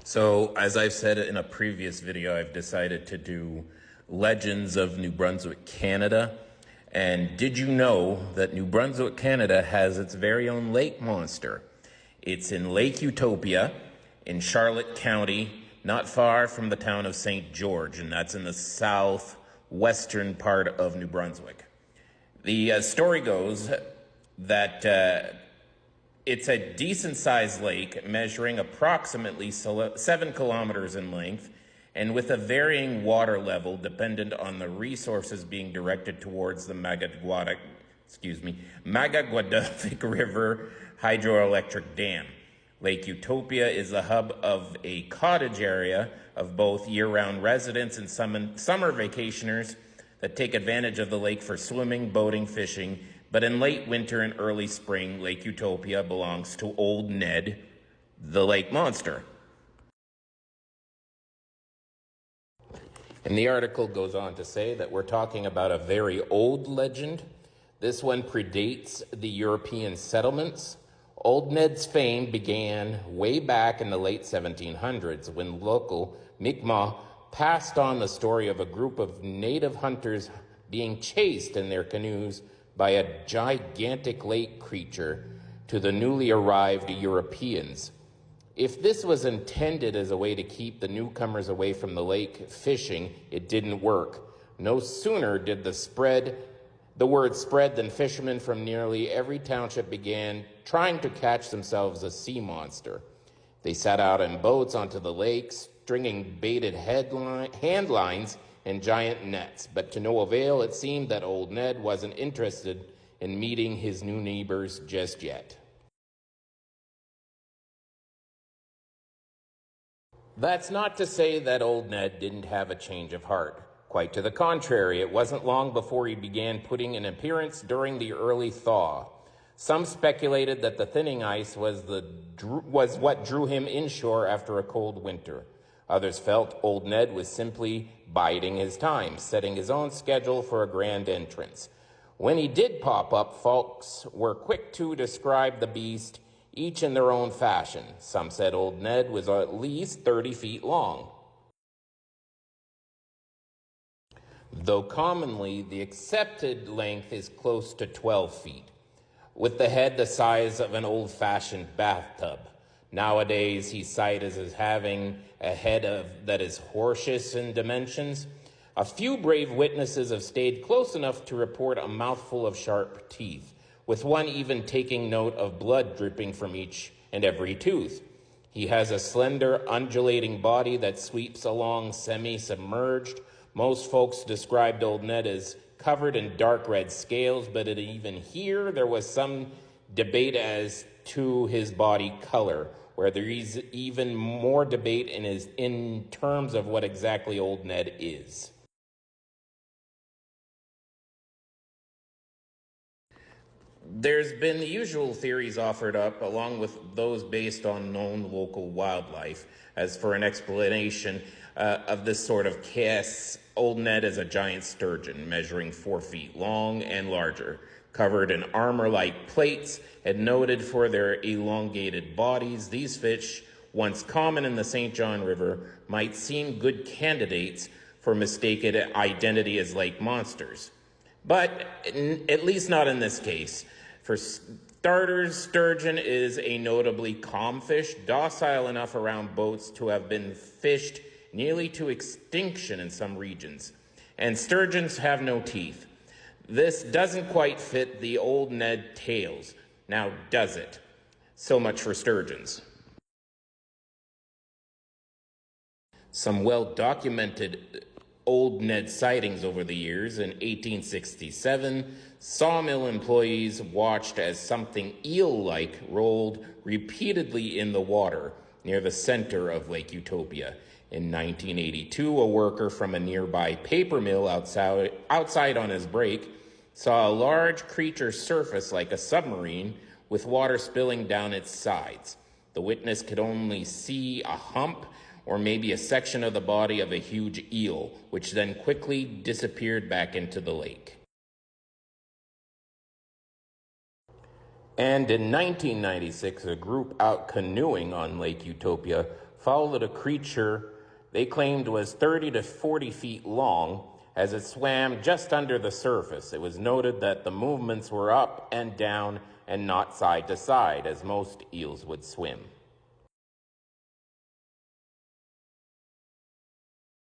So, as I've said in a previous video, I've decided to do Legends of New Brunswick, Canada. And did you know that New Brunswick, Canada has its very own lake monster? It's in Lake Utopia in Charlotte County, not far from the town of St. George, and that's in the southwestern part of New Brunswick. The story goes that it's a decent-sized lake measuring approximately 7 kilometers in length and with a varying water level dependent on the resources being directed towards the Magaguadavic River hydroelectric dam. Lake Utopia is the hub of a cottage area of both year-round residents and summer vacationers that take advantage of the lake for swimming, boating, fishing. But in late winter and early spring, Lake Utopia belongs to Old Ned, the lake monster. And the article goes on to say that we're talking about a very old legend. This one predates the European settlements. Old Ned's fame began way back in the late 1700s when local Mi'kmaq passed on the story of a group of native hunters being chased in their canoes by a gigantic lake creature to the newly arrived Europeans. If this was intended as a way to keep the newcomers away from the lake fishing, it didn't work. No sooner did the word spread than fishermen from nearly every township began trying to catch themselves a sea monster. They set out in boats onto the lake, stringing baited hand lines and giant nets, but to no avail. It seemed that Old Ned wasn't interested in meeting his new neighbors just yet. That's not to say that Old Ned didn't have a change of heart. Quite to the contrary, it wasn't long before he began putting in an appearance during the early thaw. Some speculated that the thinning ice was what drew him inshore after a cold winter. Others felt Old Ned was simply biding his time, setting his own schedule for a grand entrance. When he did pop up, folks were quick to describe the beast, each in their own fashion. Some said Old Ned was at least 30 feet long, though commonly the accepted length is close to 12 feet, with the head the size of an old-fashioned bathtub. Nowadays, he's cited as having a head that is horse-ish in dimensions. A few brave witnesses have stayed close enough to report a mouthful of sharp teeth, with one even taking note of blood dripping from each and every tooth. He has a slender, undulating body that sweeps along semi-submerged. Most folks described Old Ned as covered in dark red scales, but even here there was some debate as to his body color, where there is even more debate in terms of what exactly Old Ned is. There's been the usual theories offered up, along with those based on known local wildlife, as for an explanation of this sort of case. Old Ned is a giant sturgeon, measuring 4 feet long and larger, covered in armor-like plates and noted for their elongated bodies. These fish, once common in the St. John River, might seem good candidates for mistaken identity as lake monsters. But at least not in this case. For starters, sturgeon is a notably calm fish, docile enough around boats to have been fished nearly to extinction in some regions. And sturgeons have no teeth. This doesn't quite fit the Old Ned tales. Now, does it? So much for sturgeons. Some well-documented Old Ned sightings over the years. In 1867, sawmill employees watched as something eel-like rolled repeatedly in the water near the center of Lake Utopia. In 1982, a worker from a nearby paper mill outside on his break saw a large creature surface like a submarine with water spilling down its sides. The witness could only see a hump or maybe a section of the body of a huge eel, which then quickly disappeared back into the lake. And in 1996, a group out canoeing on Lake Utopia followed a creature they claimed was 30 to 40 feet long as it swam just under the surface. It was noted that the movements were up and down and not side to side, as most eels would swim.